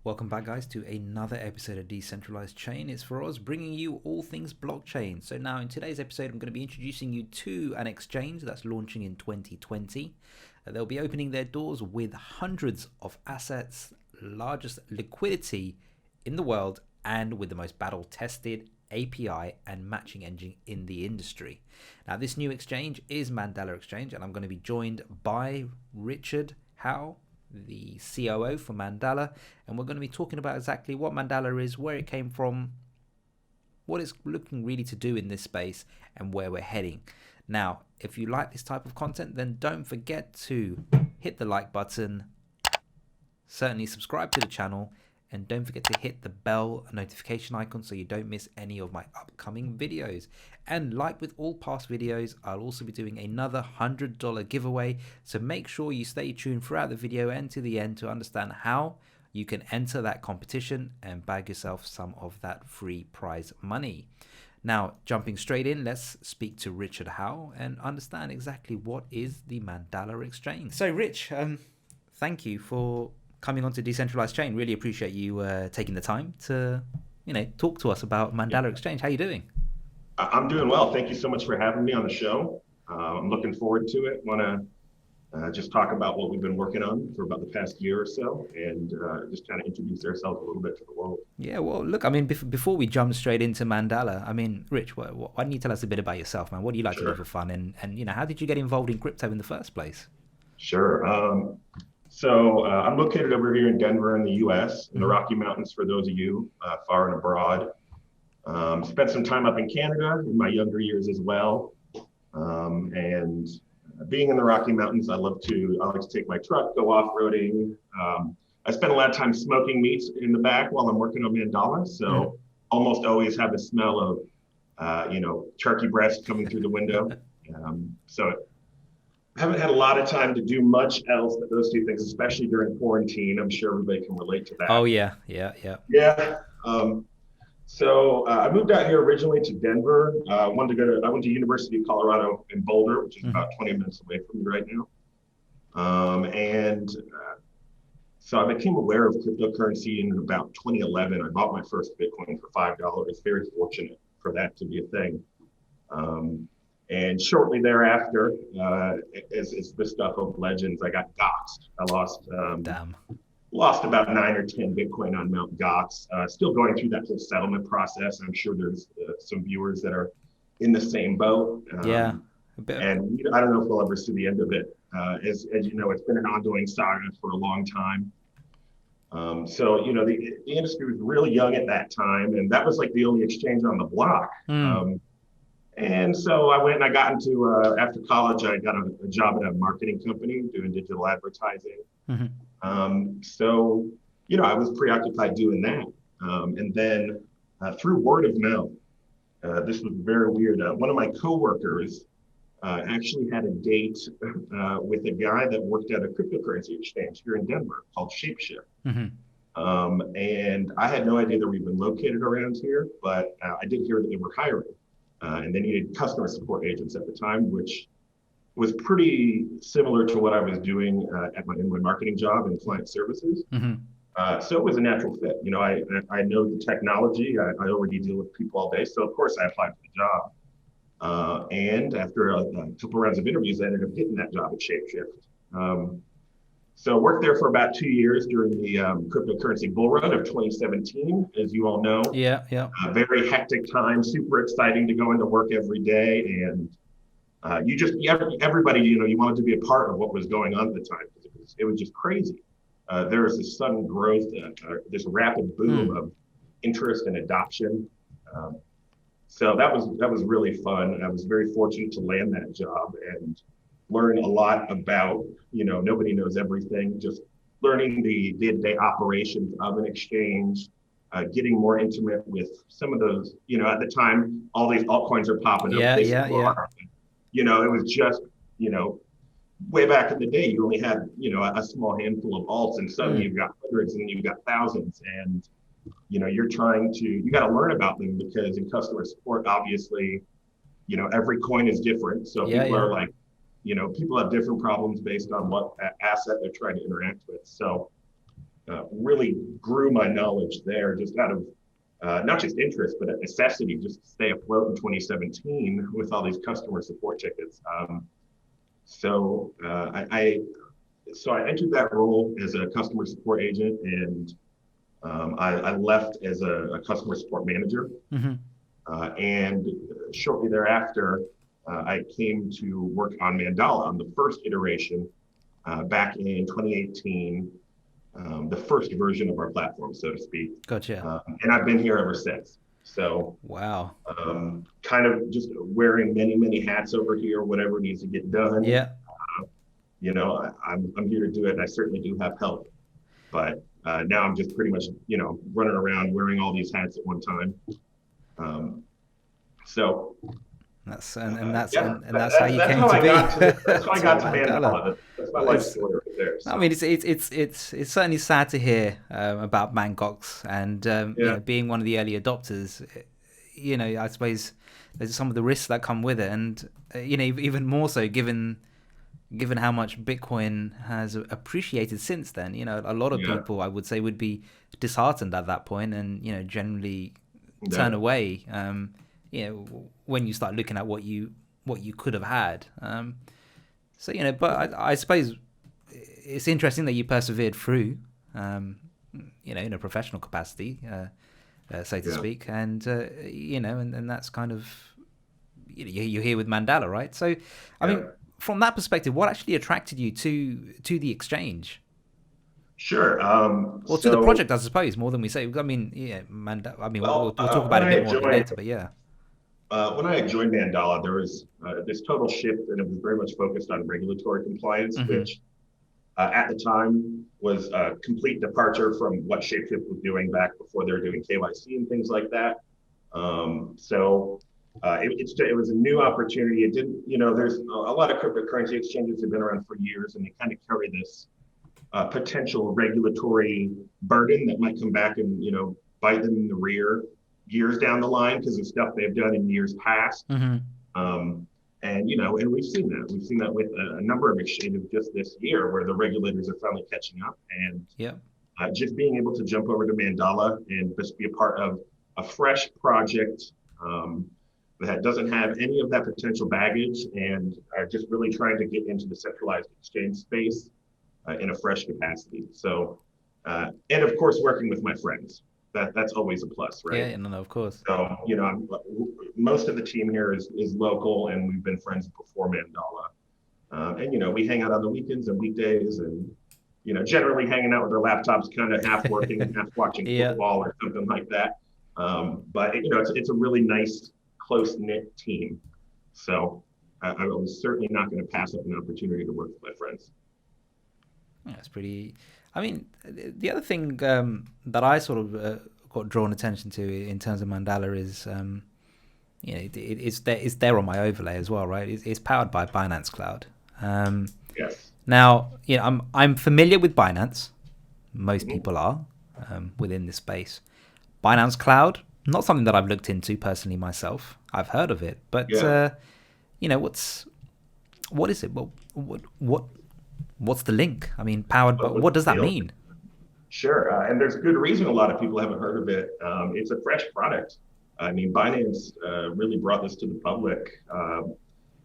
Welcome back, guys, to another episode of Decentralized Chain. It's for us bringing you all things blockchain. So now in today's episode, I'm going to be introducing you to an exchange that's launching in 2020. They'll be opening their doors with hundreds of assets, largest liquidity in the world, and with the most battle-tested API and matching engine in the industry. Now, this new exchange is Mandala Exchange, and I'm going to be joined by Richard Howe, the COO for Mandala, and we're going to be talking about exactly what Mandala is, where it came from, what it's looking really to do in this space, and where we're heading. Now, if you like this type of content, then don't forget to hit the like button, certainly subscribe to the channel, and don't forget to hit the bell notification icon so you don't miss any of my upcoming videos. And like with all past videos, I'll also be doing another $100 giveaway. So make sure you stay tuned throughout the video and to the end to understand how you can enter that competition and bag yourself some of that free prize money. Now, jumping straight in, let's speak to Richard Howe and understand exactly what is the Mandala Exchange. So Rich, thank you for coming on to Decentralized Chain. Really appreciate you taking the time to, talk to us about Mandala Exchange. How you doing? I'm doing well. Thank you so much for having me on the show. I'm looking forward to it. Want to just talk about what we've been working on for about the past year or so, and just kind of introduce ourselves a little bit to the world. Yeah, well, look, I mean, before we jump straight into Mandala, I mean, Rich, why don't you tell us a bit about yourself, man? What do you like to do for fun, and how did you get involved in crypto in the first place? Sure. So I'm located over here in Denver in the U.S., in the Rocky Mountains, for those of you far and abroad. Spent some time up in Canada in my younger years as well. And being in the Rocky Mountains, I like to take my truck, go off-roading. I spend a lot of time smoking meats in the back while I'm working on Mandala. So almost always have the smell of, turkey breast coming through the window. So haven't had a lot of time to do much else but those two things, especially during quarantine. I'm sure everybody can relate to that. Oh, yeah. Yeah. So I moved out here originally to Denver. I went to University of Colorado in Boulder, which is about 20 minutes away from me right now. So I became aware of cryptocurrency in about 2011. I bought my first Bitcoin for $5. Very fortunate for that to be a thing. And shortly thereafter, as the stuff of legends, I got doxxed. I lost about 9 or 10 Bitcoin on Mt. Gox. Still going through that whole settlement process. I'm sure there's some viewers that are in the same boat. Yeah. And I don't know if we'll ever see the end of it. As you know, it's been an ongoing saga for a long time. So the industry was really young at that time, and that was like the only exchange on the block. And so I went and I got into, after college, I got a job at a marketing company doing digital advertising. So, I was preoccupied doing that. And then through word of mouth, this was very weird. One of my coworkers actually had a date with a guy that worked at a cryptocurrency exchange here in Denver called Shapeshift. And I had no idea they were even located around here, but I did hear that they were hiring. And they needed customer support agents at the time, which was pretty similar to what I was doing in my marketing job in client services. So it was a natural fit. I know the technology. I already deal with people all day. So, of course, I applied for the job. And after a couple rounds of interviews, I ended up getting that job at Shapeshift. So I worked there for about 2 years during the cryptocurrency bull run of 2017, as you all know. Yeah. Very hectic time, super exciting to go into work every day. And everybody, you wanted to be a part of what was going on at the time, because it was just crazy. There was this sudden growth, this rapid boom of interest and adoption. So that was really fun. I was very fortunate to land that job and learn a lot about, nobody knows everything, just learning the day-to-day operations of an exchange, getting more intimate with some of those, at the time, all these altcoins are popping up. Yeah. It was just, way back in the day, you only had, a small handful of alts, and suddenly you've got hundreds and then you've got thousands. And, you got to learn about them, because in customer support, obviously, every coin is different. So people are like, people have different problems based on what asset they're trying to interact with. So really grew my knowledge there just out of not just interest, but a necessity just to stay afloat in 2017 with all these customer support tickets. So I entered that role as a customer support agent, and I left as a customer support manager. Mm-hmm. And shortly thereafter, I came to work on Mandala on the first iteration back in 2018, the first version of our platform, so to speak. Gotcha. And I've been here ever since. So, Wow. kind of just wearing many hats over here, whatever needs to get done. Yeah. I'm here to do it, and I certainly do have help. But now I'm just pretty much, running around wearing all these hats at one time. So That's that's how you came to be. That's how I got to Mandala. That's my life story right there. So. I mean, it's certainly sad to hear about Bangkok's and being one of the early adopters. I suppose there's some of the risks that come with it, and even more so given how much Bitcoin has appreciated since then. A lot of people, I would say, would be disheartened at that point, and generally turn away. When you start looking at what you could have had. But I suppose it's interesting that you persevered through, in a professional capacity, so to speak, and and that's kind of you're here with Mandala, right? So, I mean, from that perspective, what actually attracted you to the exchange? Sure. Or to the project, I suppose, more than we say. I mean, Mandala. I mean, we'll talk about it a bit more later, but yeah. When I joined Mandala, there was this total shift, and it was very much focused on regulatory compliance, which at the time was a complete departure from what Shapeshift was doing back before they were doing KYC and things like that. It was a new opportunity. It didn't, there's a lot of cryptocurrency exchanges have been around for years, and they kind of carry this potential regulatory burden that might come back and, bite them in the rear years down the line because of stuff they've done in years past. And we've seen that. We've seen that with a number of exchanges just this year where the regulators are finally catching up. And just being able to jump over to Mandala and just be a part of a fresh project that doesn't have any of that potential baggage and are just really trying to get into the centralized exchange space in a fresh capacity. So, and of course, working with my friends. That's always a plus, right? Yeah, no, of course. So, most of the team here is local, and we've been friends before Mandala. And, we hang out on the weekends and weekdays and, generally hanging out with our laptops, kind of half working, half watching football or something like that. But, it's a really nice, close-knit team. So I was certainly not going to pass up an opportunity to work with my friends. That's pretty... I mean, the other thing that I sort of got drawn attention to in terms of Mandala is, it's there on my overlay as well, right? It's powered by Binance Cloud. Yes. Now, I'm familiar with Binance. Most people are within this space. Binance Cloud, not something that I've looked into personally myself. I've heard of it, but what is it? What's the link? I mean, powered, but what does that mean? Sure, and there's good reason a lot of people haven't heard of it. It's a fresh product. I mean, Binance really brought this to the public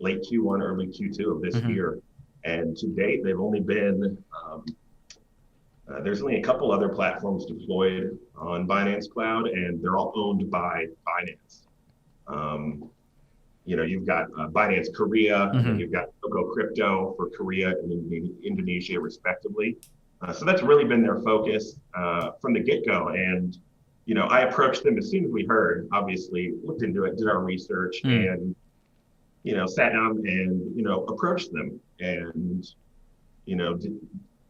late Q1, early Q2 of this year. And to date, they've only been, there's only a couple other platforms deployed on Binance Cloud, and they're all owned by Binance. You've got Binance Korea, and you've got Coco Crypto for Korea and Indonesia, respectively. So that's really been their focus from the get-go. And, I approached them as soon as we heard, obviously, looked into it, did our research, and, sat down and, approached them and,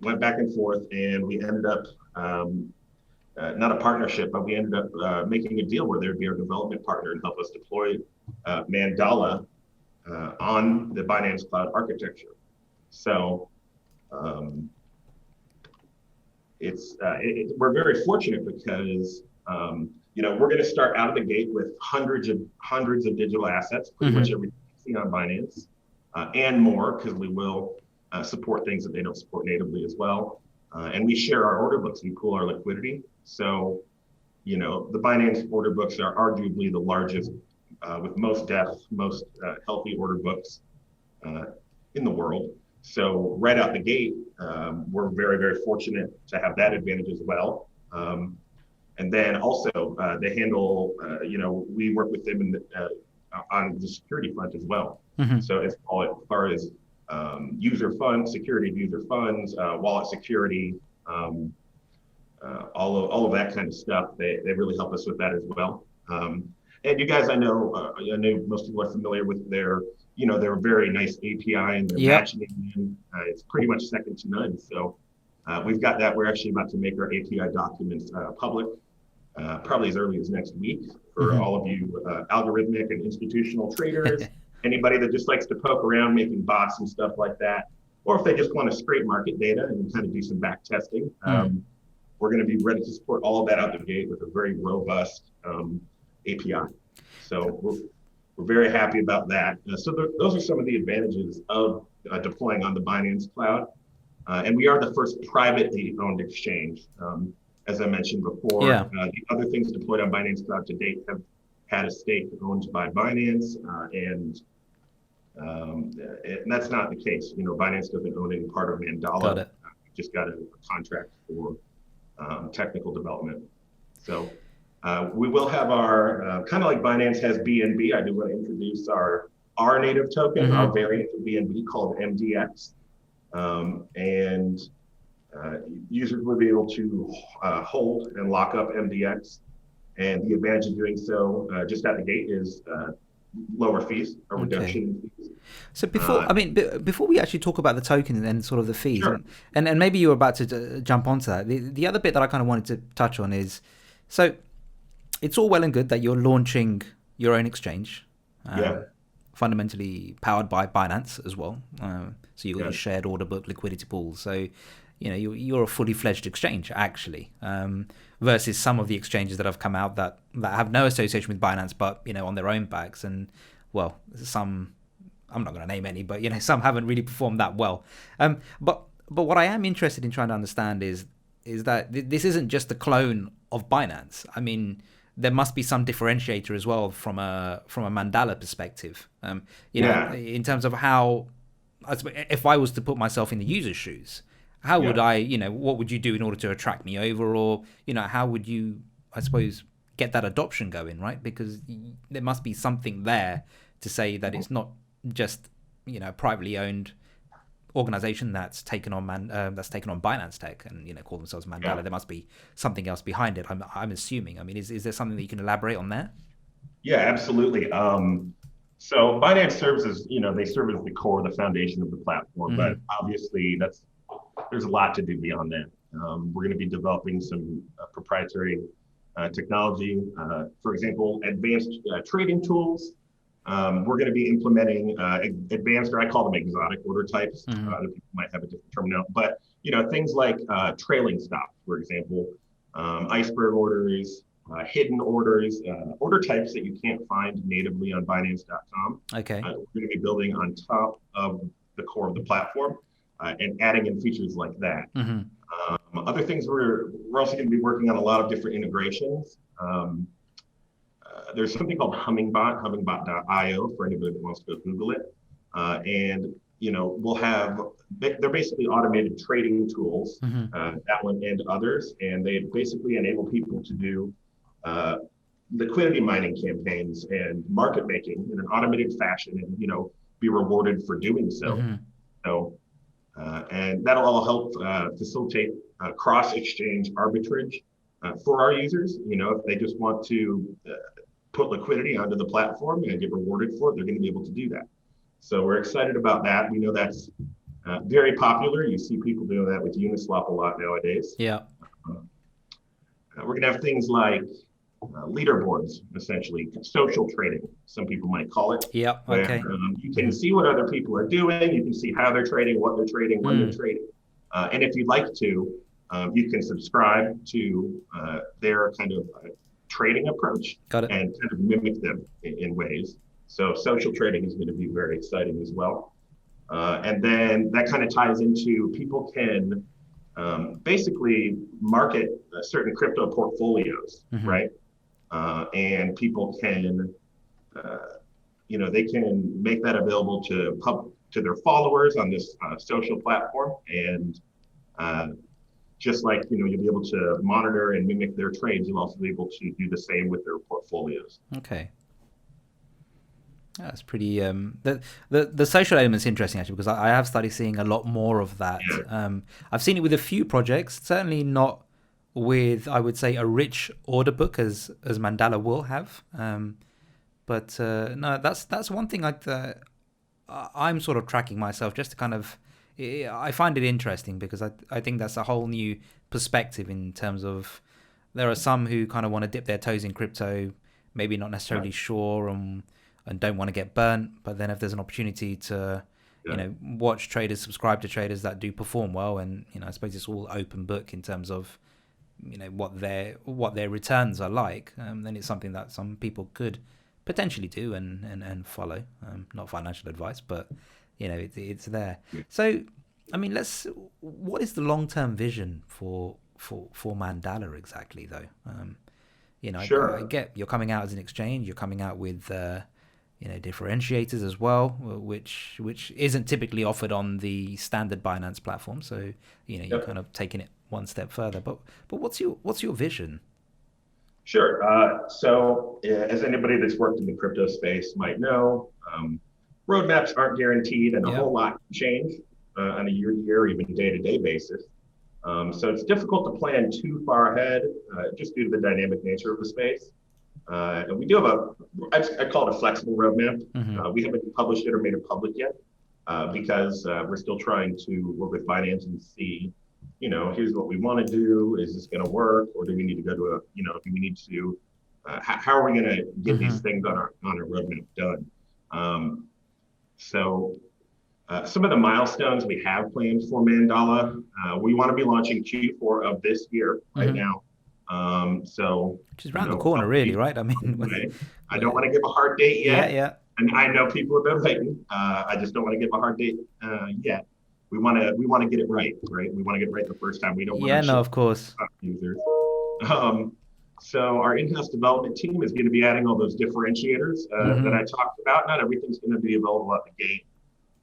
went back and forth. And we ended up, not a partnership, but we ended up making a deal where they would be our development partner and help us deploy Mandala on the Binance Cloud architecture. So we're very fortunate because we're going to start out of the gate with hundreds of digital assets, pretty much everything you see on Binance, and more because we will support things that they don't support natively as well. and we share our order books. We pool our liquidity. So, the Binance order books are arguably the largest, with most depth, most healthy order books in the world. So right out the gate, we're very, very fortunate to have that advantage as well. And then also they handle, we work with them on the security front as well. Mm-hmm. So as far as user funds, security of user funds, wallet security, all of that kind of stuff, they really help us with that as well. And you guys, I know most people are familiar with their very nice API and their matching engine. It's pretty much second to none. So we've got that. We're actually about to make our API documents public, probably as early as next week for all of you algorithmic and institutional traders, anybody that just likes to poke around making bots and stuff like that, or if they just want to scrape market data and kind of do some back testing. We're going to be ready to support all of that out the gate with a very robust API. So we're very happy about that. So those are some of the advantages of deploying on the Binance Cloud. And we are the first privately owned exchange. As I mentioned before, the other things deployed on Binance Cloud to date have had a stake owned by Binance, and that's not the case. Binance doesn't own any part of Mandala. We just got a contract for technical development. So we will have our, kind of like Binance has BNB, I do want to introduce our native token, our variant of BNB called MDX. And users will be able to hold and lock up MDX. And the advantage of doing so just out the gate is lower fees, a reduction in fees. So before we actually talk about the token and sort of the fees, and maybe you were about to jump onto that, the other bit that I kind of wanted to touch on is, so it's all well and good that you're launching your own exchange, fundamentally powered by Binance as well. So you've got your shared order book, liquidity pool. So, you're a fully fledged exchange actually, versus some of the exchanges that have come out that have no association with Binance, but on their own backs, and well, some, I'm not going to name any, but some haven't really performed that well. But what I am interested in trying to understand is that this isn't just a clone of Binance. I mean, there must be some differentiator as well from a Mandala perspective. In terms of how, if I was to put myself in the user's shoes, how would I, what would you do in order to attract me over, or how would you, I suppose, get that adoption going, right? Because there must be something there to say that it's not just a privately owned organization that's taken on Binance tech and call themselves Mandala. There must be something else behind it. I'm assuming. I mean, is there something that you can elaborate on there? Yeah, absolutely. So Binance serves as they serve as the core, the foundation of the platform. But obviously, there's a lot to do beyond that. We're going to be developing some proprietary technology, for example, advanced trading tools. We're going to be implementing advanced, or I call them exotic order types. Other people might have a different term now, but things like trailing stops, for example, iceberg orders, hidden orders, order types that you can't find natively on Binance.com. Okay. We're going to be building on top of the core of the platform and adding in features like that. Other things we're also going to be working on a lot of different integrations. There's something called hummingbot.io for anybody that wants to go Google it. And we'll have, they're basically automated trading tools, that one and others, and they basically enable people to do liquidity mining campaigns and market making in an automated fashion, and be rewarded for doing so. So, and that'll all help facilitate cross-exchange arbitrage for our users. If they just want to put liquidity onto the platform and get rewarded for it, they're going to be able to do that. So we're excited about that. We know that's very popular. You see people doing that with Uniswap a lot nowadays. Yeah. We're going to have things like leaderboards, essentially social trading, some people might call it. Yeah. Okay. Where, you can see what other people are doing. You can see how they're trading, what they're trading, when they're trading. And if you'd like to, you can subscribe to their kind of trading approach. Got it. And kind of mimic them in ways. So social trading is going to be very exciting as well. And then that kind of ties into people can basically market certain crypto portfolios, Mm-hmm. right? And people can, they can make that available to their followers on this social platform, and just like you'll be able to monitor and mimic their trades, you'll also be able to do the same with their portfolios. Okay. That's pretty. The social element's interesting actually, because I have started seeing a lot more of that. Yeah. I've seen it with a few projects, certainly not with, I would say, a rich order book as Mandala will have. But no, that's one thing I'm sort of tracking myself just to kind of. I find it interesting because I think that's a whole new perspective in terms of there are some who kind of want to dip their toes in crypto, maybe not necessarily sure and don't want to get burnt. But then if there's an opportunity to, watch traders, subscribe to traders that do perform well, and I suppose it's all open book in terms of, what their returns are like, then it's something that some people could potentially do and follow. Not financial advice, but it's there. So, I mean, what is the long-term vision for Mandala exactly, though? Sure. I get you're coming out as an exchange, you're coming out with differentiators as well, which isn't typically offered on the standard Binance platform. So you're kind of taking it one step further. But what's your vision? Sure. So as anybody that's worked in the crypto space might know, roadmaps aren't guaranteed, and a whole lot can change on a year-to-year, even day-to-day basis. So it's difficult to plan too far ahead, just due to the dynamic nature of the space. And we do have I call it a flexible roadmap. Mm-hmm. We haven't published it or made it public yet because we're still trying to work with Binance and see, here's what we want to do. Is this going to work, or do we need to go to do we need to? How are we going to get these things on our roadmap done? So some of the milestones we have planned for Mandala, we want to be launching Q4 of this year right now. So which is around the corner, really, right? I mean, I don't want to give a hard date yet. Yeah. And I know people have been waiting. I just don't want to give a hard date yet. We want to get it right? We want to get it right the first time. We don't want to of course. Users. So our in-house development team is going to be adding all those differentiators that I talked about. Not everything's going to be available at the gate.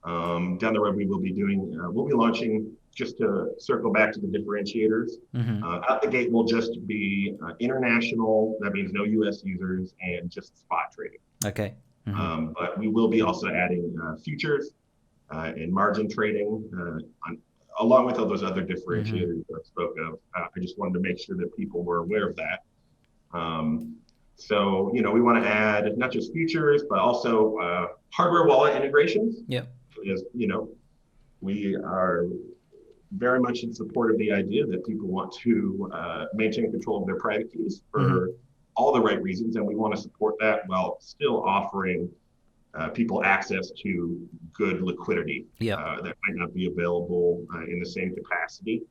Down the road, we'll be launching, just to circle back to the differentiators. Out the gate will just be international. That means no US users and just spot trading. Okay. But we will be also adding futures and margin trading along with all those other differentiators that I spoke of. I just wanted to make sure that people were aware of that. So, we want to add not just futures, but also hardware wallet integrations. Yeah. Because, we are very much in support of the idea that people want to maintain control of their private keys for all the right reasons. And we want to support that while still offering people access to good liquidity that might not be available in the same capacity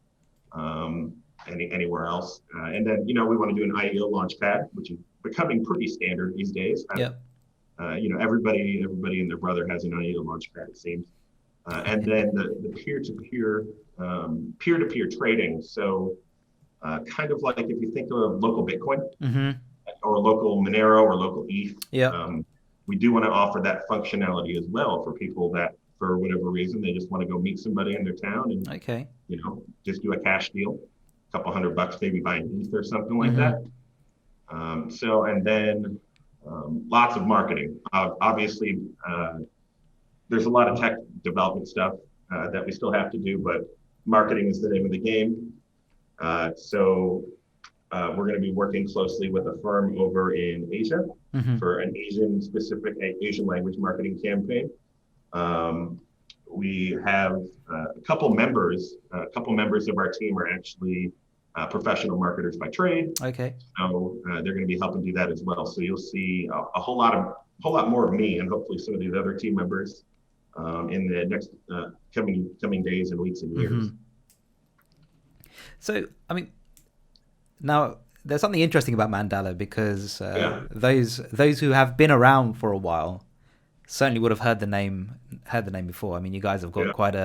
anywhere else. And then, we want to do an IEO launchpad, which is becoming pretty standard these days. Everybody and their brother has an IEO launchpad, it seems. And then the peer-to-peer trading. So kind of like if you think of local Bitcoin or local Monero or local ETH, we do want to offer that functionality as well for people that, for whatever reason, they just want to go meet somebody in their town and just do a cash deal, a couple $100, maybe buy an ETH or something like that. So, and then lots of marketing. Obviously, there's a lot of tech development stuff that we still have to do, but marketing is the name of the game. So we're going to be working closely with a firm over in Asia for an Asian-specific Asian language marketing campaign. We have a couple members of our team are actually professional marketers by trade. Okay. So they're going to be helping do that as well. So you'll see a whole lot more of me and hopefully some of these other team members in the next coming days and weeks and years. So, I mean, now there's something interesting about Mandala because those who have been around for a while certainly would have heard the name before. I mean, you guys have got quite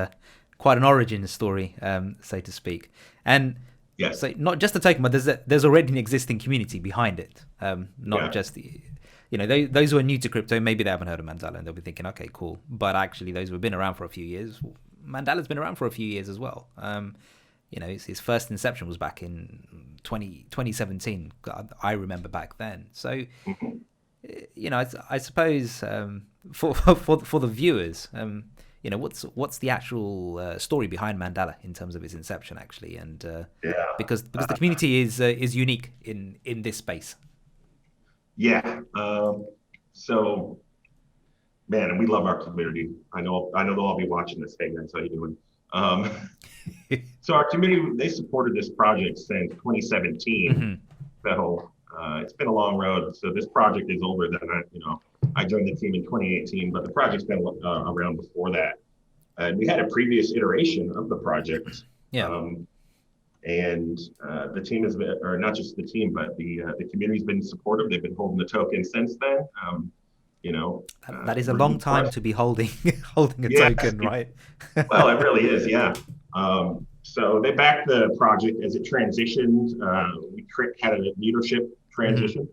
quite an origin story, so to speak. And Yes. so not just the token, but there's already an existing community behind it. Not just those who are new to crypto, maybe they haven't heard of Mandala and they'll be thinking, okay, cool. But actually, those who have been around for a few years, Mandala's been around for a few years as well. His first inception was back in 2017. I remember back then. So, I suppose for the viewers, what's the actual story behind Mandala in terms of its inception, actually, and because the community is unique in this space. Yeah. So, man, and we love our community. I know they'll all be watching this. Hey guys, how you doing? So our community, they supported this project since 2017. Mm-hmm. So it's been a long road. So this project is older than I joined the team in 2018, but the project's been around before that. And we had a previous iteration of the project. Yeah. And the team has been, or not just the team, but the community's been supportive. They've been holding the token since then. That is a long time to be holding a token, right? Well, it really is, yeah. So they backed the project as it transitioned. We had a leadership transition,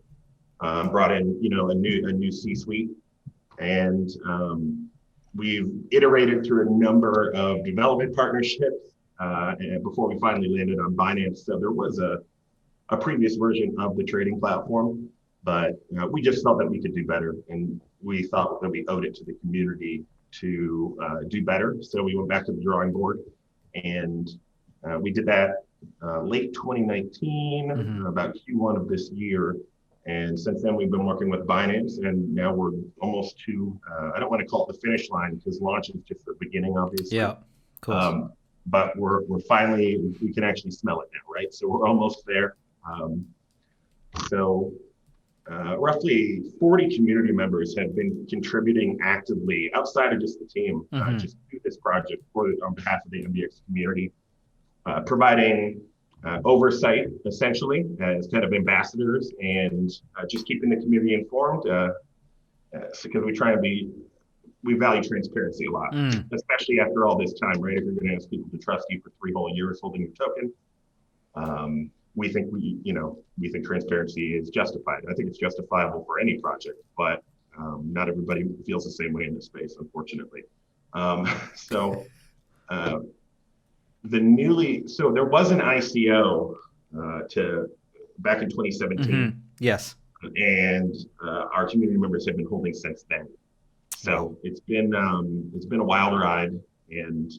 brought in a new C-suite, and we've iterated through a number of development partnerships before we finally landed on Binance. So there was a previous version of the trading platform, but we just felt that we could do better, and we thought that we owed it to the community to do better. So we went back to the drawing board, and we did that late 2019, about Q1 of this year. And since then, we've been working with Binance, and now we're almost to, I don't want to call it the finish line because launch is just the beginning, obviously. Yeah, of course. But we're finally, we can actually smell it now, right? So we're almost there. Roughly 40 community members have been contributing actively outside of just the team, just to this project on behalf of the MDX community, providing oversight, essentially, as kind of ambassadors, and just keeping the community informed, because we value transparency a lot, especially after all this time, right? If you're going to ask people to trust you for 3 whole years holding your token, we think transparency is justified. I think it's justifiable for any project, but not everybody feels the same way in this space, unfortunately. So there was an ICO back in 2017. Yes. And our community members have been holding since then. So it's been a wild ride, and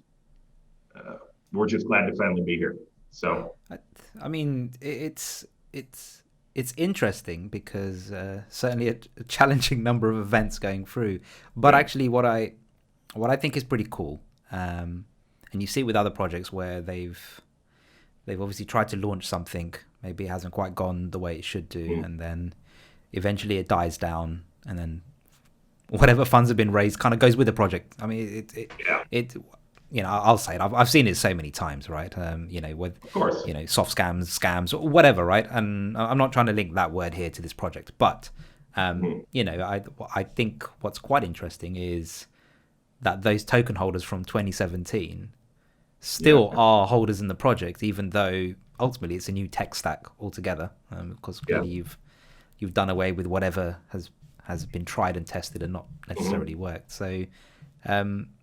we're just glad to finally be here. So, I mean, it's interesting because certainly a challenging number of events going through. But actually, what I think is pretty cool, and you see with other projects where they've obviously tried to launch something, maybe it hasn't quite gone the way it should do, and then eventually it dies down, and then whatever funds have been raised kind of goes with the project. I mean, I'll say it. I've seen it so many times, right? With of course, soft scams, or whatever, right? And I'm not trying to link that word here to this project, but I think what's quite interesting is that those token holders from 2017 still are holders in the project, even though ultimately it's a new tech stack altogether. Because clearly you've done away with whatever has been tried and tested and not necessarily worked. So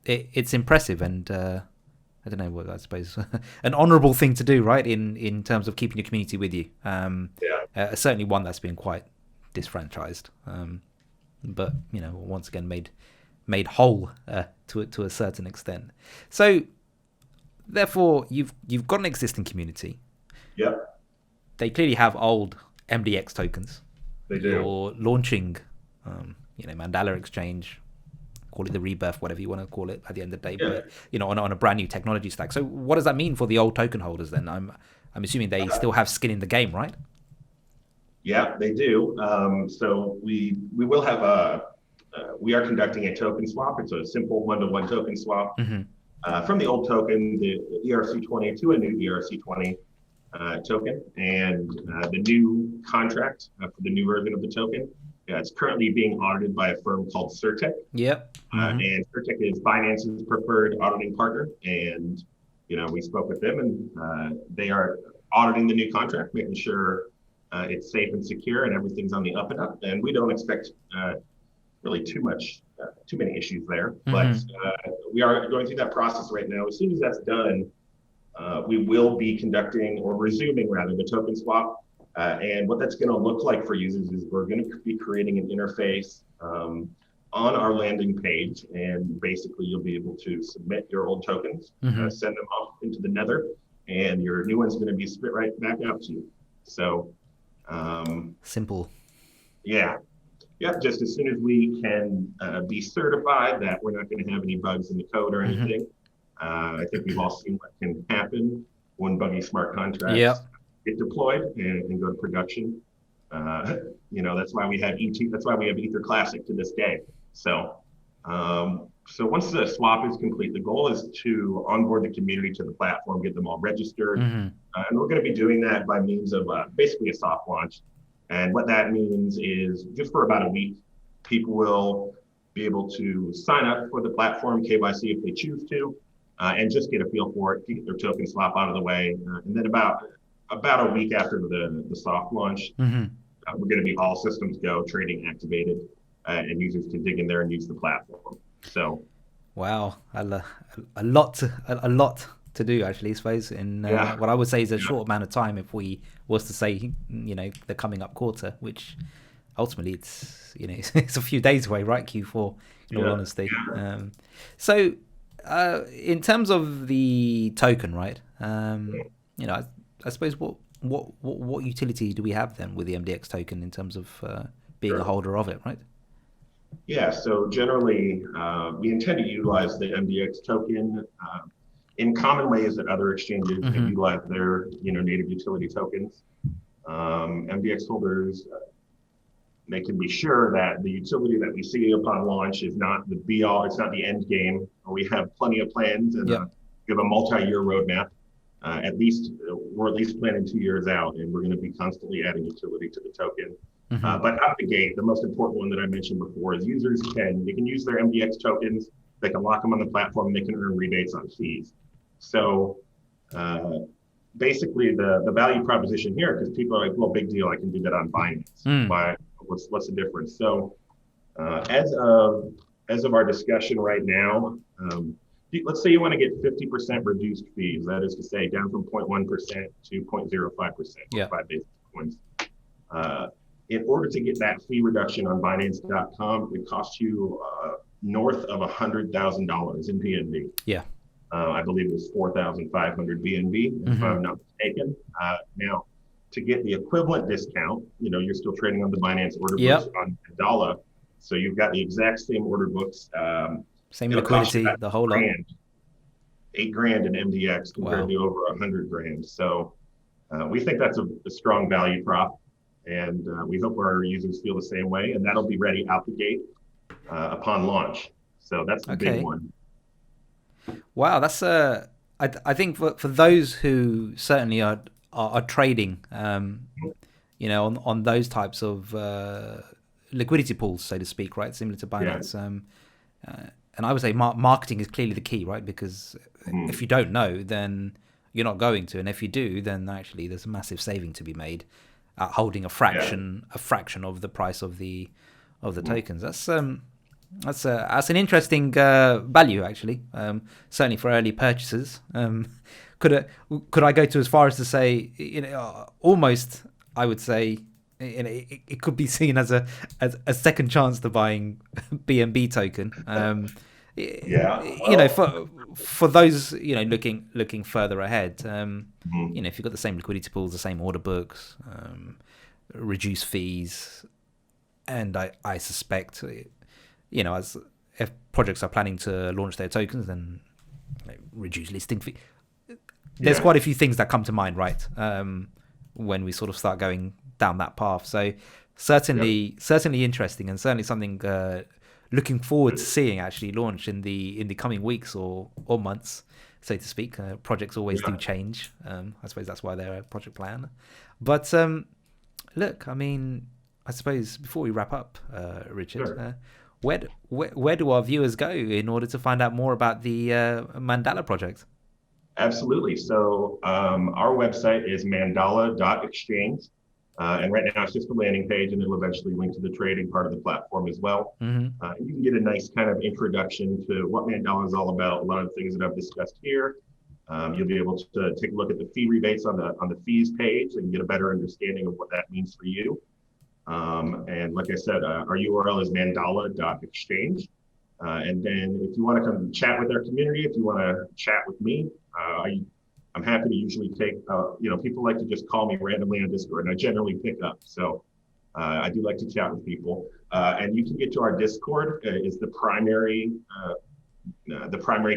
it's impressive, and I don't know what I suppose an honourable thing to do, right? In terms of keeping your community with you. Certainly one that's been quite disfranchised, but once again made whole to a certain extent. So therefore, you've got an existing community. Yeah. They clearly have old MDX tokens. They do. You're launching, Mandala Exchange. Call it the rebirth, whatever you want to call it at the end of the day, but on a brand new technology stack. So what does that mean for the old token holders then? I'm assuming they still have skin in the game, right? Yeah, they do. So we will have we are conducting a token swap. It's a simple 1-to-1 token swap from the old token, the ERC20, to a new ERC20 token, and the new contract for the new version of the token It's currently being audited by a firm called Certec. Yep. And Certec is Binance's preferred auditing partner. And, we spoke with them, and they are auditing the new contract, making sure it's safe and secure and everything's on the up and up. And we don't expect really too many issues there. But we are going through that process right now. As soon as that's done, we will be conducting, or resuming rather, the token swap. And what that's going to look like for users is we're going to be creating an interface on our landing page, and basically you'll be able to submit your old tokens, send them off into the nether, and your new one's going to be spit right back out to you. So simple. Yeah, just as soon as we can be certified that we're not going to have any bugs in the code or anything. I think we've all seen what can happen when buggy smart contracts get deployed and go to production. That's why we have That's why we have Ether Classic to this day. So once the swap is complete, the goal is to onboard the community to the platform, get them all registered, and we're going to be doing that by means of basically a soft launch. And what that means is, just for about a week, people will be able to sign up for the platform, KYC if they choose to, and just get a feel for it, get their token swap out of the way. And then about a week after the soft launch, we're going to be all systems go, trading activated, and users can dig in there and use the platform. So, wow, a lot to do, actually, I suppose, in what I would say is a short amount of time, if we was to say, the coming up quarter, which ultimately it's a few days away, right? Q4, in all honesty. So in terms of the token, right? I suppose what utility do we have then with the MDX token in terms of being a holder of it, right? Yeah, so generally we intend to utilize the MDX token in common ways that other exchanges can utilize their native utility tokens. MDX holders, they can be sure that the utility that we see upon launch is not the be-all, it's not the end game. We have plenty of plans, and we have a multi-year roadmap. We're at least planning 2 years out, and we're going to be constantly adding utility to the token. But out of the gate, the most important one that I mentioned before is users can use their MDX tokens, they can lock them on the platform, and they can earn rebates on fees. So basically the value proposition here, because people are like, well, big deal, I can do that on Binance. Why? What's the difference? So as of our discussion right now, let's say you want to get 50% reduced fees. That is to say, down from 0.1% to 0.05%, 5 basis points. In order to get that fee reduction on Binance.com, it costs you north of $100,000 in BNB. Yeah. I believe it was 4,500 BNB, if I'm not mistaken. Now, to get the equivalent discount, you're still trading on the Binance order books on Mandala, so you've got the exact same order books. Same liquidity, the whole lot. $8,000 in MDX compared to over $100,000. So we think that's a strong value prop, and we hope our users feel the same way, and that'll be ready out the gate upon launch. So that's the big one. Wow, that's I think for those who certainly are trading, on those types of liquidity pools, so to speak, right, similar to Binance. And I would say marketing is clearly the key, right? Because if you don't know, then you're not going to, and if you do, then actually there's a massive saving to be made at holding a fraction of the price of the tokens. That's an interesting value, actually. Certainly for early purchasers. Could I go to as far as to say, almost, I would say, it could be seen as a second chance to buying BNB token. For those looking further ahead, if you've got the same liquidity pools, the same order books, reduced fees, and I suspect, as if projects are planning to launch their tokens, then reduce listing fee. There's quite a few things that come to mind, right? When we sort of start going down that path. So certainly interesting, and certainly something looking forward to seeing actually launch in the coming weeks or months, so to speak. Projects always do change. I suppose that's why they're a project plan. But look, I mean, I suppose before we wrap up, Richard, Sure. where do our viewers go in order to find out more about the Mandala project? Absolutely. So our website is mandala.exchange. And right now it's just a landing page, and it'll eventually link to the trading part of the platform as well. Mm-hmm. You can get a nice kind of introduction to what Mandala is all about, a lot of the things that I've discussed here. You'll be able to take a look at the fee rebates on the fees page and get a better understanding of what that means for you. And like I said, our URL is mandala.exchange. And then if you want to come chat with our community, if you want to chat with me, I'm happy to usually take, people like to just call me randomly on Discord, and I generally pick up. So I do like to chat with people. And you can get to our Discord. Is the primary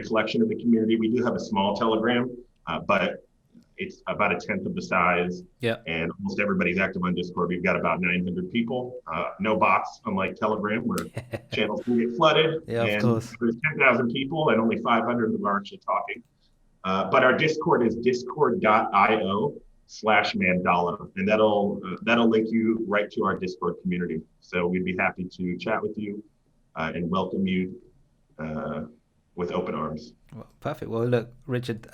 collection of the community. We do have a small Telegram, but it's about 1/10 of the size. Yeah. And almost everybody's active on Discord. We've got about 900 people. No bots, unlike Telegram, where channels can get flooded. Yeah, of and course. There's 10,000 people, and only 500 of them are actually talking. But our Discord is discord.io/Mandala, and that'll link you right to our Discord community. So we'd be happy to chat with you and welcome you with open arms. Well, perfect. Well, look, Richard,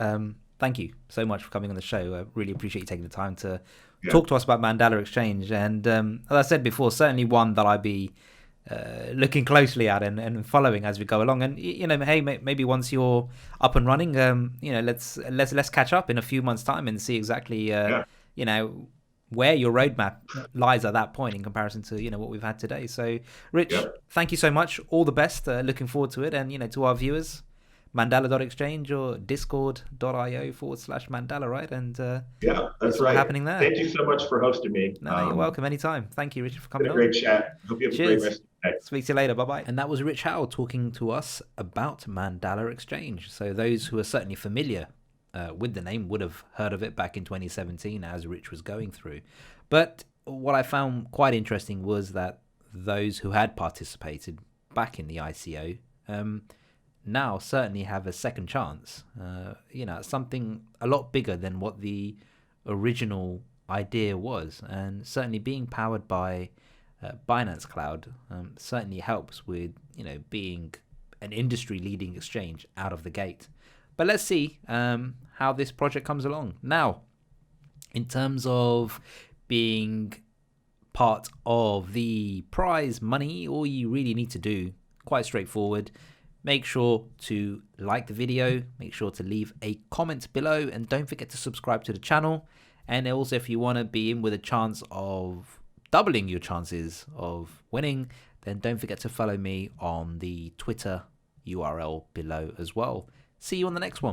thank you so much for coming on the show. I really appreciate you taking the time to talk to us about Mandala Exchange. And as I said before, certainly one that I'd be looking closely at and following as we go along. And hey, maybe once you're up and running, let's catch up in a few months' time and see exactly where your roadmap lies at that point in comparison to what we've had today. So, Rich, thank you so much. All the best. Looking forward to it. And to our viewers, mandala.exchange or discord.io/Mandala, right? And that's right. Happening there. Thank you so much for hosting me. No, you're welcome. Anytime. Thank you, Richard, for coming on. Great chat. Hope you have a great rest of the day. Speak to you later. Bye-bye. And that was Rich Howe talking to us about Mandala Exchange. So those who are certainly familiar with the name would have heard of it back in 2017 as Rich was going through. But what I found quite interesting was that those who had participated back in the ICO now certainly have a second chance. Something a lot bigger than what the original idea was, and certainly being powered by Binance Cloud certainly helps with being an industry-leading exchange out of the gate. But let's see how this project comes along. Now, in terms of being part of the prize money, all you really need to do, quite straightforward, make sure to like the video, make sure to leave a comment below, and don't forget to subscribe to the channel. And also, if you want to be in with a chance of doubling your chances of winning, then don't forget to follow me on the Twitter URL below as well. See you on the next one.